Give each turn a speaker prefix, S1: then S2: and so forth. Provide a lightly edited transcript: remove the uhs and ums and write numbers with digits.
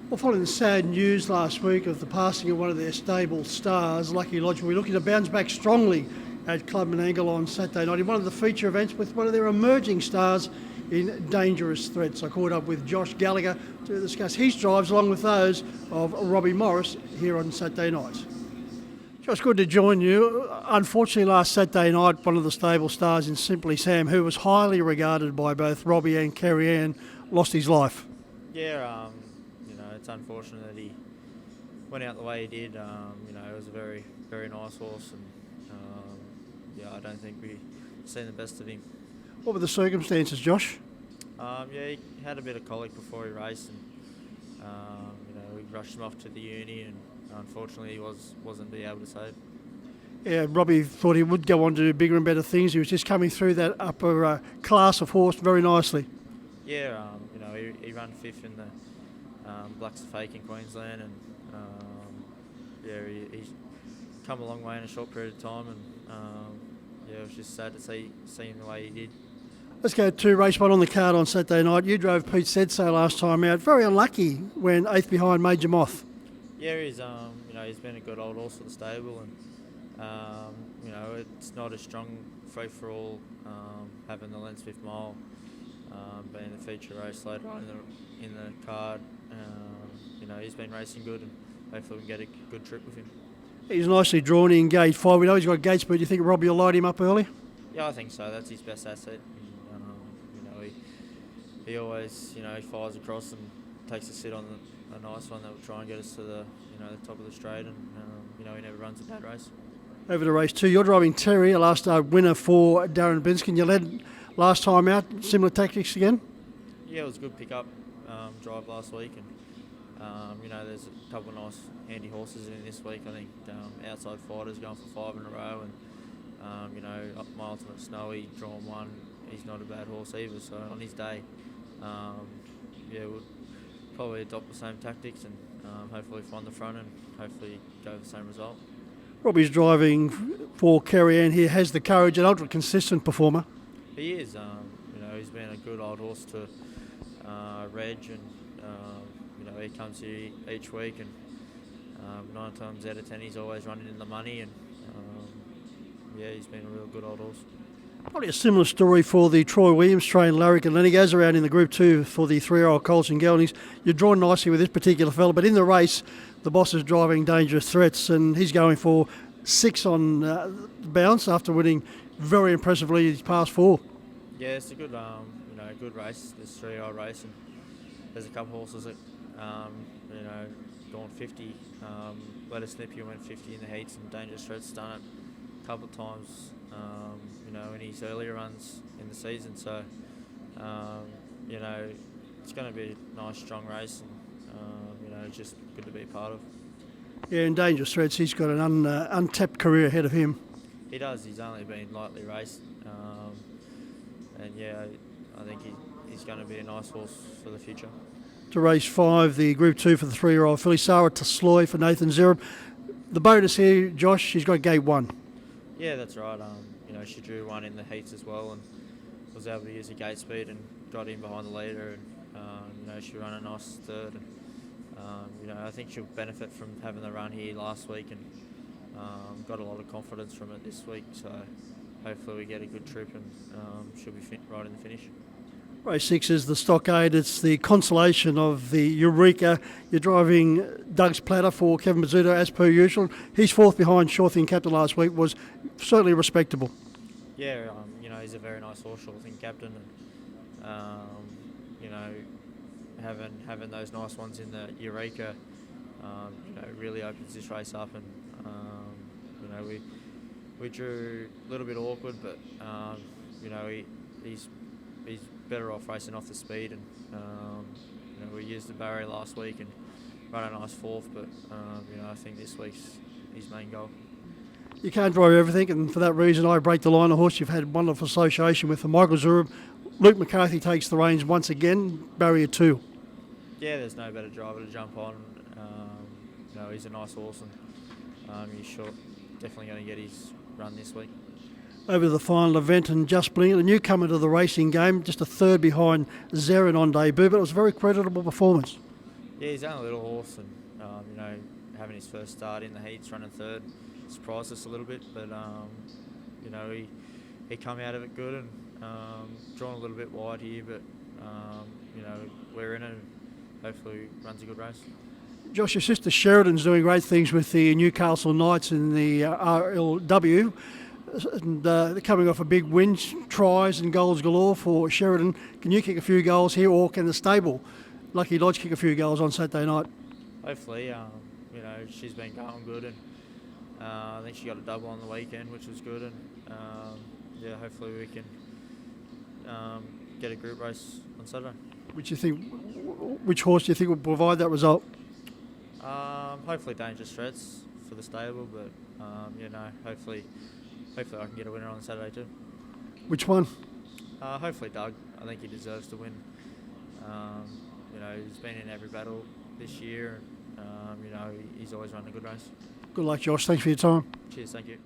S1: Well, following the sad news last week of the passing of one of their stable stars, Lucky Lodge will be looking to bounce back strongly at Club Menangle on Saturday night in one of the feature events with one of their emerging stars in Dangerous Threats. I caught up with Josh Gallagher to discuss his drives along with those of Robbie Morris here on Saturday night. Josh, good to join you. Unfortunately, last Saturday night, one of the stable stars in Simply Sam, who was highly regarded by both Robbie and Kerry Ann, lost his life.
S2: Yeah, it's unfortunate that he went out the way he did. It was a very, very nice horse, and I don't think we've seen the best of him.
S1: What were the circumstances, Josh?
S2: He had a bit of colic before he raced, and we rushed him off to the uni, and unfortunately he wasn't be able to save.
S1: Yeah, Robbie thought he would go on to do bigger and better things. He was just coming through that upper class of horse very nicely.
S2: Yeah, he ran fifth in the Blacks of Fake in Queensland, and he's come a long way in a short period of time, and it was just sad to see him the way he did.
S1: Let's go to race one on the card on Saturday night. You drove Pete Sedso last time out. Very unlucky when eighth behind Major Moth.
S2: Yeah, he's been a good old horse for the stable, and it's not a strong free for all having the Lens Fifth Mile being the feature race later on in the card. He's been racing good, and hopefully we can get a good trip with him.
S1: He's nicely drawn in gate 5. We know he's got gate speed. Do you think Robbie will light him up early?
S2: Yeah, I think so. That's his best asset. He always he fires across and takes a sit on a nice one that will try and get us to the the top of the straight, and he never runs a bad race.
S1: Over to race 2, you're driving Terry, a last winner for Darren Binskin. You led last time out. Similar tactics again?
S2: Yeah, it was a good pick-up drive last week, and there's a couple of nice handy horses in this week. I think Outside Fighter's going for 5 in a row, and My Ultimate Snowy drawn 1. He's not a bad horse either, so on his day, we'll probably adopt the same tactics, and hopefully find the front and hopefully go the same result.
S1: Robbie's driving for Kerry Ann here, has the courage, an ultra consistent performer.
S2: He is. He's been a good old horse to Reg, and he comes here each week, and 9 times out of 10 he's always running in the money, and he's been a real good old horse.
S1: Probably a similar story for the Troy Williams trained Larrick, and then he goes around in the Group 2 for the 3-year-old Colts and Geldings. You're drawn nicely with this particular fella, but in the race, the boss is driving Dangerous Threats, and he's going for 6 on the bounce after winning very impressively his past 4.
S2: Yeah, it's a good, good race, this 3-year-old race, and there's a couple horses that, gone 50. Let Us Snip, you went 50 in the heats, and Dangerous Threats done it a couple of times. In his earlier runs in the season, so it's going to be a nice strong race, and it's just good to be a part of.
S1: Yeah, in Dangerous Threats, he's got an untapped career ahead of him.
S2: He does. He's only been lightly raced, I think he's going to be a nice horse for the future.
S1: To race 5, the Group 2 for the 3-year-old filly, Sarah Tasloy for Nathan Zerub. The bonus here, Josh, she's got gate 1.
S2: Yeah, that's right. She drew 1 in the heats as well, and was able to use her gate speed and got in behind the leader, and she ran a nice third. And, I think she'll benefit from having the run here last week, and got a lot of confidence from it this week. So hopefully we get a good trip, and she'll be fit right in the finish.
S1: Race 6 is the Stockade. It's the consolation of the Eureka. You're driving Doug's Platter for Kevin Mazzuto as per usual. He's 4th behind Sure Thing Captain last week, was certainly respectable.
S2: Yeah, he's a very nice horse, Sure Thing Captain, and having those nice ones in the Eureka, really opens this race up, and we drew a little bit awkward, but he's better off racing off the speed, and we used the barrier last week and run a nice 4th, but I think this week's his main goal.
S1: You can't drive everything, and for that reason I break the line of horse. You've had wonderful association with Michael Zurub. Luke McCarthy takes the reins once again, barrier 2.
S2: Yeah, there's no better driver to jump on. He's a nice horse, and he's definitely going to get his run this week.
S1: Over to the final event, and Just Bling, the newcomer to the racing game, just a 3rd behind Zarin on debut, but it was a very creditable performance.
S2: Yeah, he's only a little horse, and you know, having his first start in the heats, running third, surprised us a little bit. But you know, he come out of it good, and drawn a little bit wide here. But you know, we're in it, and hopefully runs a good race.
S1: Josh, your sister Sheridan's doing great things with the Newcastle Knights in the RLW. And they're coming off a big win, tries and goals galore for Sheridan. Can you kick a few goals here, or can the stable, Lucky Lodge, kick a few goals on Saturday night?
S2: Hopefully, you know, she's been going good, and I think she got a double on the weekend, which was good. And yeah, hopefully we can get a group race on Saturday.
S1: Which horse do you think will provide that result?
S2: Hopefully Dangerous Threats for the stable, but you know, hopefully I can get a winner on Saturday too.
S1: Which one?
S2: Hopefully Doug. I think he deserves to win. You know, he's been in every battle this year, and you know, he's always run a good race.
S1: Good luck, Josh. Thanks for your time.
S2: Cheers, thank you.